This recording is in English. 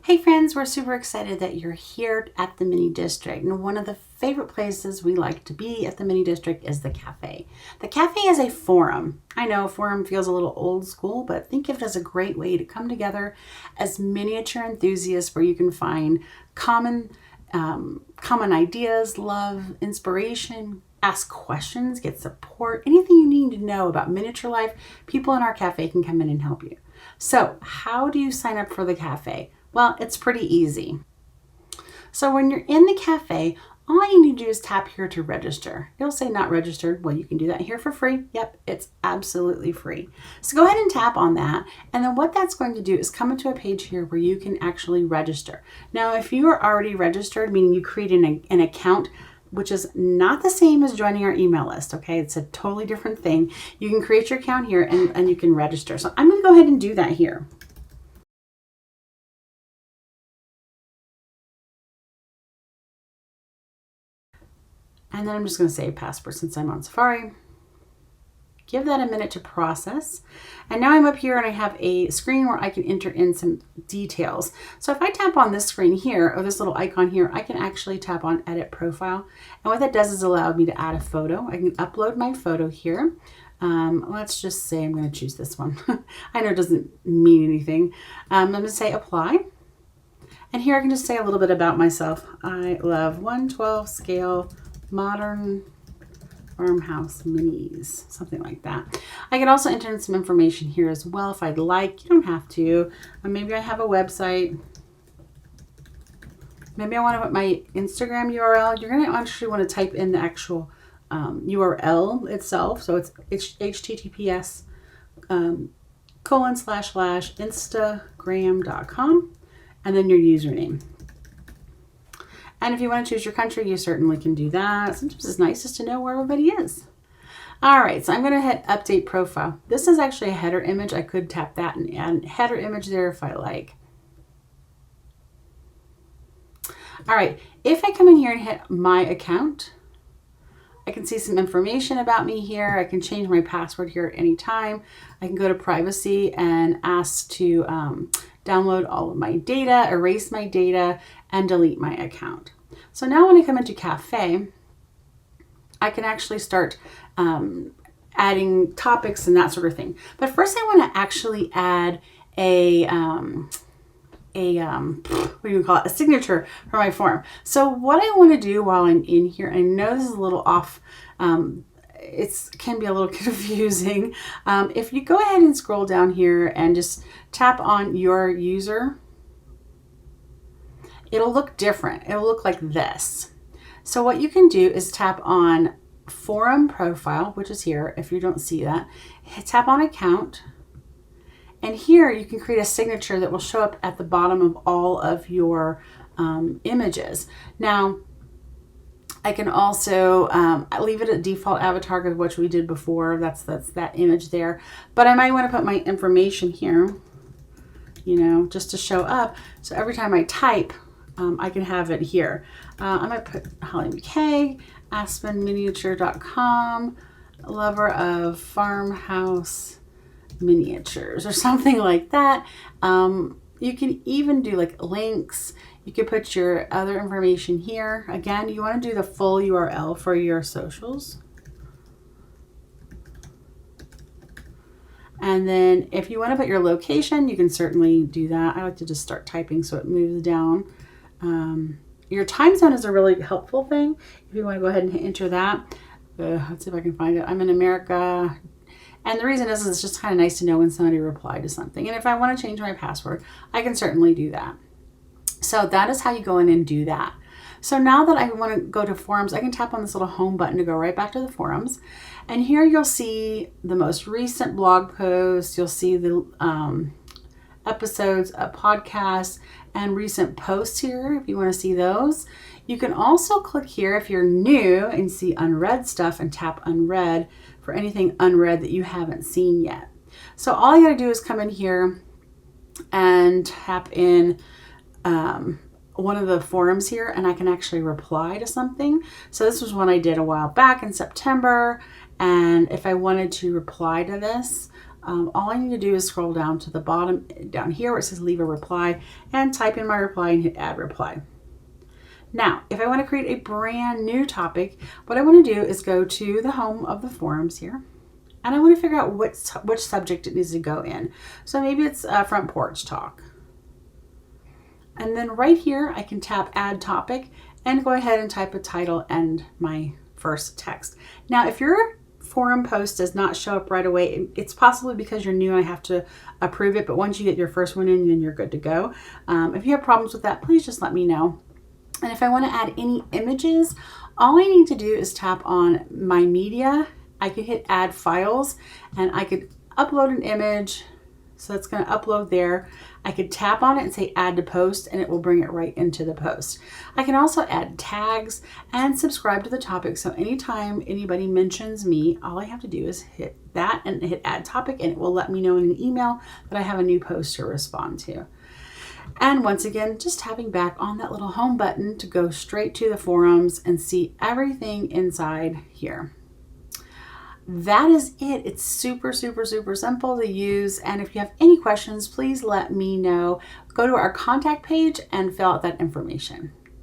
Hey friends, we're super excited that you're here at the mini district. And one of the favorite places we like to be at the mini district is the cafe. The cafe is a forum. I know forum feels a little old school, but think of it as a great way to come together as miniature enthusiasts where you can find common ideas, love, inspiration, ask questions, get support, anything you need to know about miniature life. People in our cafe can come in and help you. So how do you sign up for the cafe? Well, it's pretty easy. So when you're in the cafe, all you need to do is tap here to register. It'll say not registered. Well, you can do that here for free. Yep, it's absolutely free. So go ahead and tap on that. And then what that's going to do is come into a page here where you can actually register. Now, if you are already registered, meaning you created an account, which is not the same as joining our email list, okay? It's a totally different thing. You can create your account here and you can register. So I'm gonna go ahead and do that here. And then I'm just going to save password since I'm on Safari. Give that a minute to process. And now I'm up here and I have a screen where I can enter in some details. So if I tap on this screen here, or this little icon here, I can actually tap on Edit Profile. And what that does is allow me to add a photo. I can upload my photo here. Let's just say I'm going to choose this one. I know it doesn't mean anything. I'm going to say Apply. And here I can just say a little bit about myself. I love 1/12 scale modern farmhouse minis, something like that. I can also enter in some information here as well if I'd like. You don't have to. Maybe I have a website. Maybe I want to put my Instagram URL. You're going to actually want to type in the actual URL itself. So it's https ://instagram.com and then your username. And if you want to choose your country, you certainly can do that. Sometimes it's nice just to know where everybody is. All right, so I'm going to hit Update Profile. This is actually a header image. I could tap that and add a header image there if I like. All right, if I come in here and hit My Account, I can see some information about me here. I can change my password here at any time. I can go to Privacy and ask to download all of my data, erase my data, and delete my account. So now when I come into Cafe, I can actually start adding topics and that sort of thing. But first I want to actually add a what do you call it? A signature for my form. So what I want to do while I'm in here, I know this is a little off, it can be a little confusing. If you go ahead and scroll down here and just tap on your user, it'll look different. It'll look like this. So what you can do is tap on Forum Profile, which is here. If you don't see that, tap on Account. And here you can create a signature that will show up at the bottom of all of your images. Now, I can also leave it at default avatar, which we did before. That's that image there. But I might want to put my information here, you know, just to show up. So every time I type, I can have it here. I might put Holly McKay, aspenminiature.com, lover of farmhouse miniatures or something like that. You can even do like links. You could put your other information here. Again, you want to do the full URL for your socials. And then if you want to put your location, you can certainly do that. I like to just start typing so it moves down. Your time zone is a really helpful thing. If you want to go ahead and enter that. Let's see if I can find it. I'm in America. And the reason is it's just kind of nice to know when somebody replied to something. And if I want to change my password, I can certainly do that. So that is how you go in and do that. So now that I want to go to forums, I can tap on this little home button to go right back to the forums. And here you'll see the most recent blog posts. You'll see the episodes of podcasts and recent posts here if you want to see those. You can also click here if you're new and see unread stuff and tap unread for anything unread that you haven't seen yet. So all you got to do is come in here and tap in one of the forums here and I can actually reply to something. So this was one I did a while back in September, and if I wanted to reply to this, All I need to do is scroll down to the bottom down here where it says leave a reply and type in my reply and hit add reply. Now, if I want to create a brand new topic, what I want to do is go to the home of the forums here, and I want to figure out which subject it needs to go in. So maybe it's front porch talk. And then right here, I can tap add topic and go ahead and type a title and my first text. Now, if your forum post does not show up right away, it's possibly because you're new and I have to approve it. But once you get your first one in, then you're good to go. If you have problems with that, please just let me know. And if I want to add any images, all I need to do is tap on my media. I could hit add files and I could upload an image. So it's going to upload there. I could tap on it and say add to post and it will bring it right into the post. I can also add tags and subscribe to the topic. So anytime anybody mentions me, all I have to do is hit that and hit add topic and it will let me know in an email that I have a new post to respond to. And once again, just tapping back on that little home button to go straight to the forums and see everything inside here. That is it. It's super, super, super simple to use. And if you have any questions, please let me know. Go to our contact page and fill out that information.